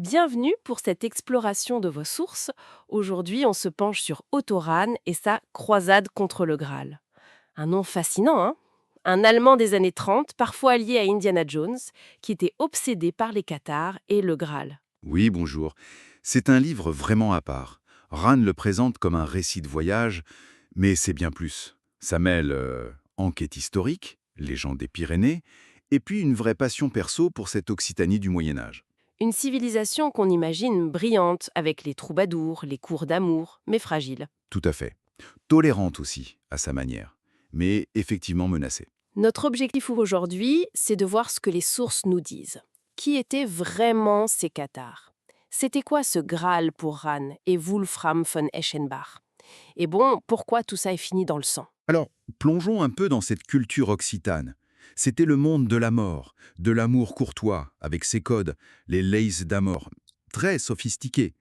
Bienvenue pour cette exploration de vos sources. Aujourd'hui, on se penche sur Otto Rahn et sa croisade contre le Graal. Un nom fascinant, hein? Un Allemand des années 30, parfois lié à Indiana Jones, qui était obsédé par les cathares et le Graal. Oui, bonjour. C'est un livre vraiment à part. Rann le présente comme un récit de voyage, mais c'est bien plus. Ça mêle enquête historique, légende des Pyrénées, et puis une vraie passion perso pour cette Occitanie du Moyen Âge. Une civilisation qu'on imagine brillante, avec les troubadours, les cours d'amour, mais fragile. Tout à fait. Tolérante aussi, à sa manière, mais effectivement menacée. Notre objectif aujourd'hui, c'est de voir ce que les sources nous disent. Qui étaient vraiment ces cathares? C'était quoi ce Graal pour Rahn et Wolfram von Eschenbach? Et bon, pourquoi tout ça est fini dans le sang? Alors, plongeons un peu dans cette culture occitane. C'était le monde de la mort, de l'amour courtois, avec ses codes, les leis d'amour, très sophistiqués.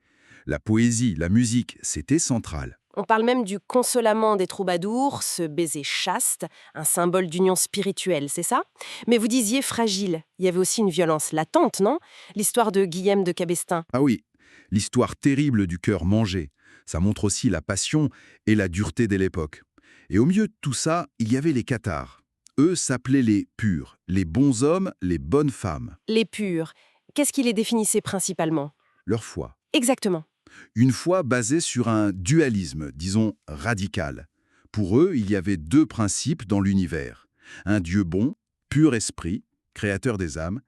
La poésie, la musique, c'était central. On parle même du consolement des troubadours, ce baiser chaste, un symbole d'union spirituelle, c'est ça? Mais vous disiez fragile. Il y avait aussi une violence latente, non? L'histoire de Guillaume de Cabestin. Ah oui, l'histoire terrible du cœur mangé. Ça montre aussi la passion et la dureté de l'époque. Et au milieu de tout ça, il y avait les cathares. Eux s'appelaient les purs, les bons hommes, les bonnes femmes. Les purs. Qu'est-ce qui les définissait principalement? Leur foi. Exactement. Une foi basée sur un dualisme, disons, radical. Pour eux, il y avait deux principes dans l'univers. Un Dieu bon, pur esprit, créateur des âmes,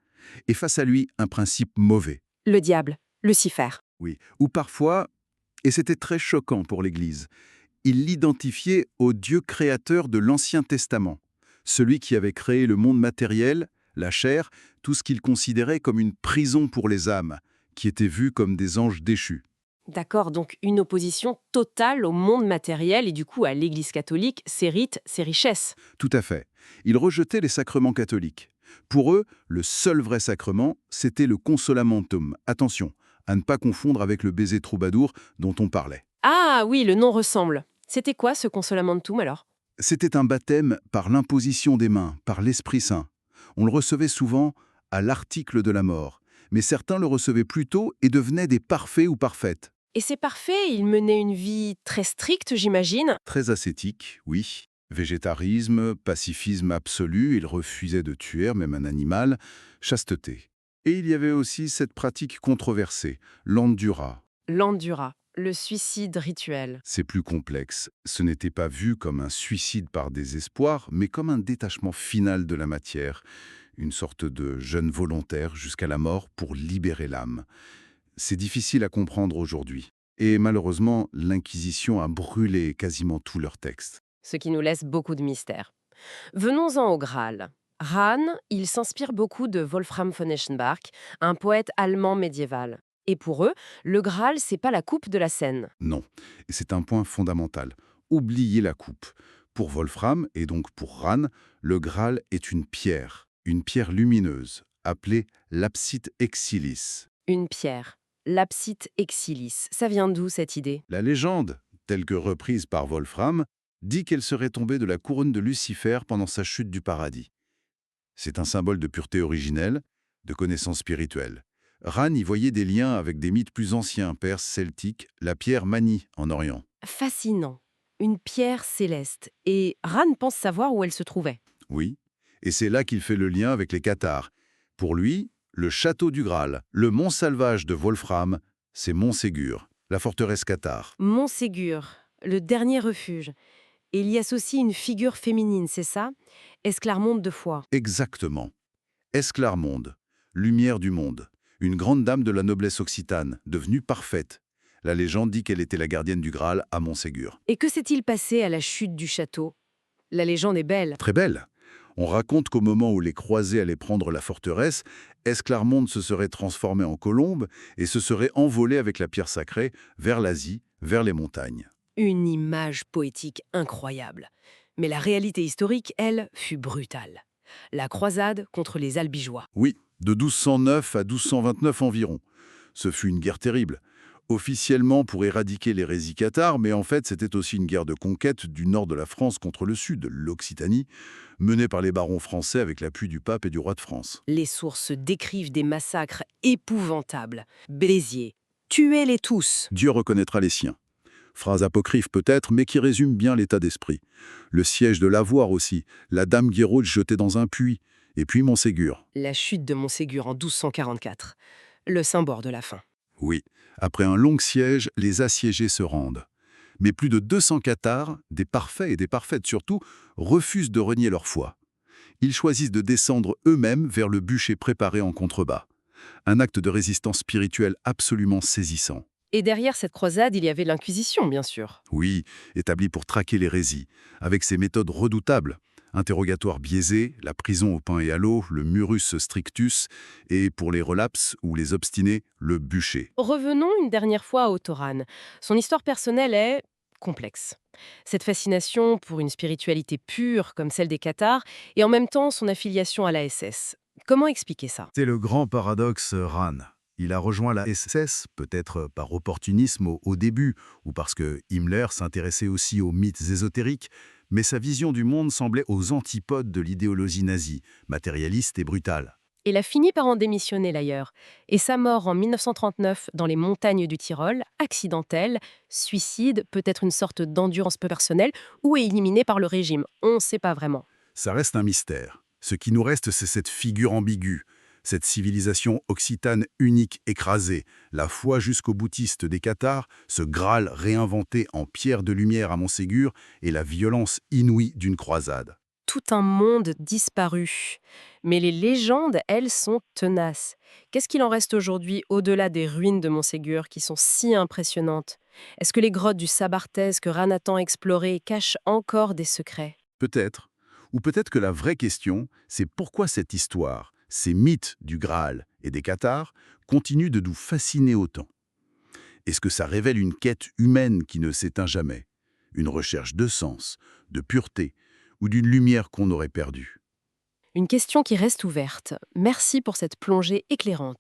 et face à lui, un principe mauvais. Le diable, Lucifer. Oui, ou parfois, et c'était très choquant pour l'Église, il l'identifiait au Dieu créateur de l'Ancien Testament, celui qui avait créé le monde matériel, la chair, tout ce qu'il considérait comme une prison pour les âmes, qui étaient vus comme des anges déchus. D'accord, donc une opposition totale au monde matériel et du coup à l'Église catholique, ses rites, ses richesses. Tout à fait. Il rejetait les sacrements catholiques. Pour eux, le seul vrai sacrement, c'était le consolamentum. Attention, à ne pas confondre avec le baiser troubadour dont on parlait. Ah oui, le nom ressemble. C'était quoi ce consolamentum alors? C'était un baptême par l'imposition des mains, par l'Esprit Saint. On le recevait souvent à l'article de la mort, mais certains le recevaient plus tôt et devenaient des parfaits ou parfaites. Et c'est parfait, il menait une vie très stricte, j'imagine. Très ascétique, oui. Végétarisme, pacifisme absolu, il refusait de tuer même un animal, chasteté. Et il y avait aussi cette pratique controversée, l'endura. L'endura, le suicide rituel. C'est plus complexe. Ce n'était pas vu comme un suicide par désespoir, mais comme un détachement final de la matière, une sorte de jeûne volontaire jusqu'à la mort pour libérer l'âme. C'est difficile à comprendre aujourd'hui. Et malheureusement, l'Inquisition a brûlé quasiment tous leurs textes. Ce qui nous laisse beaucoup de mystères. Venons-en au Graal. Rahn, il s'inspire beaucoup de Wolfram von Eschenbach, un poète allemand médiéval. Et pour eux, le Graal, c'est pas la coupe de la Seine. Non, et c'est un point fondamental. Oubliez la coupe. Pour Wolfram, et donc pour Rahn, le Graal est une pierre lumineuse, appelée l'apsite exilis. Une pierre, l'apsite exilis. Ça vient d'où cette idée? La légende, telle que reprise par Wolfram, dit qu'elle serait tombée de la couronne de Lucifer pendant sa chute du paradis. C'est un symbole de pureté originelle, de connaissance spirituelle. Rahn y voyait des liens avec des mythes plus anciens, perses, celtiques, la pierre manie en Orient. Fascinant. Une pierre céleste. Et Rahn pense savoir où elle se trouvait. Oui, et c'est là qu'il fait le lien avec les cathares. Pour lui, le château du Graal, le mont Salvage de Wolfram, c'est Montségur, la forteresse cathare. Montségur, le dernier refuge. Et il y associe une figure féminine, c'est ça? Esclarmonde de foi. Exactement. Esclarmonde, lumière du monde, une grande dame de la noblesse occitane, devenue parfaite. La légende dit qu'elle était la gardienne du Graal à Montségur. Et que s'est-il passé à la chute du château? La légende est belle. Très belle. On raconte qu'au moment où les croisés allaient prendre la forteresse, Esclarmonde se serait transformée en colombe et se serait envolée avec la pierre sacrée vers l'Asie, vers les montagnes. Une image poétique incroyable. Mais la réalité historique, elle, fut brutale. La croisade contre les Albigeois. Oui, de 1209 à 1229 environ. Ce fut une guerre terrible. Officiellement pour éradiquer l'hérésie cathare, mais en fait c'était aussi une guerre de conquête du nord de la France contre le sud, l'Occitanie, menée par les barons français avec l'appui du pape et du roi de France. Les sources décrivent des massacres épouvantables. Béziers, tuez-les tous. Dieu reconnaîtra les siens. Phrase apocryphe peut-être, mais qui résume bien l'état d'esprit. Le siège de Lavoir aussi, la dame Guéraud jetée dans un puits, et puis Montségur. La chute de Montségur en 1244. Le symbole de la fin. Oui, après un long siège, les assiégés se rendent. Mais plus de 200 cathares, des parfaits et des parfaites surtout, refusent de renier leur foi. Ils choisissent de descendre eux-mêmes vers le bûcher préparé en contrebas. Un acte de résistance spirituelle absolument saisissant. Et derrière cette croisade, il y avait l'Inquisition, bien sûr. Oui, établi pour traquer l'hérésie, avec ses méthodes redoutables. Interrogatoire biaisé, la prison au pain et à l'eau, le murus strictus, et pour les relapses ou les obstinés, le bûcher. Revenons une dernière fois à Autoran. Son histoire personnelle est complexe. Cette fascination pour une spiritualité pure comme celle des Cathares et en même temps son affiliation à la SS. Comment expliquer ça? C'est le grand paradoxe Ran. Il a rejoint la SS, peut-être par opportunisme au début, ou parce que Himmler s'intéressait aussi aux mythes ésotériques, mais sa vision du monde semblait aux antipodes de l'idéologie nazie, matérialiste et brutale. Il a fini par en démissionner d'ailleurs. Et sa mort en 1939 dans les montagnes du Tyrol, accidentelle, suicide, peut-être une sorte d'endurance peu personnelle, ou est éliminé par le régime. On ne sait pas vraiment. Ça reste un mystère. Ce qui nous reste, c'est cette figure ambiguë, cette civilisation occitane unique écrasée, la foi jusqu'au boutiste des Cathares, ce Graal réinventé en pierre de lumière à Montségur et la violence inouïe d'une croisade. Tout un monde disparu. Mais les légendes, elles, sont tenaces. Qu'est-ce qu'il en reste aujourd'hui au-delà des ruines de Montségur qui sont si impressionnantes? Est-ce que les grottes du Sabarthès que Ran a tant explorées cachent encore des secrets? Peut-être. Ou peut-être que la vraie question, c'est pourquoi cette histoire, ces mythes du Graal et des Cathares, continuent de nous fasciner autant. Est-ce que ça révèle une quête humaine qui ne s'éteint jamais? Une recherche de sens, de pureté ou d'une lumière qu'on aurait perdue? Une question qui reste ouverte. Merci pour cette plongée éclairante.